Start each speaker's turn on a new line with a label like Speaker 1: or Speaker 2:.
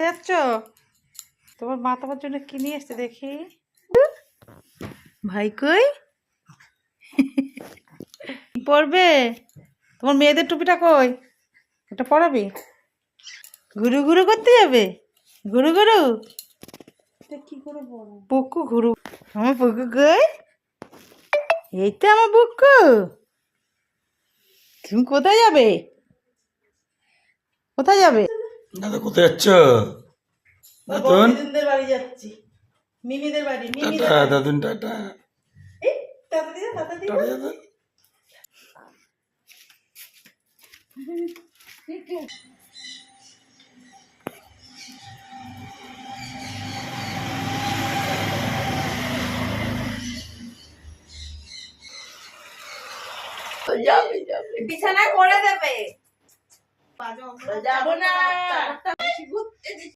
Speaker 1: যাচ্ছ? তোমার মা তোমার জন্য কি নিয়ে এসছে দেখি। ভাই কই পড়বে? তোমার মেয়েদের টুপিটা কই? এটা পড়াবি? ঘুরু ঘুরু করতে যাবে? ঘুরু ঘুরু কি করে পড়া? পুকু ঘুরু। আমার পুকু কই? এই তো আমার পুকু। তুমি কোথায় যাবে? কোথায় যাবে?
Speaker 2: দাদা কোথায় যাচ্ছ?
Speaker 1: দিদিদের বাড়ি যাচ্ছি। মিমিদের বাড়ি।
Speaker 2: টাটা দাদুন, টাটা
Speaker 1: টাটা দিয়ে টাটা দিয়ে।
Speaker 2: টাটা দাদা।
Speaker 1: যাবে যাবে, বিছানা করে দেবে। যাবো না।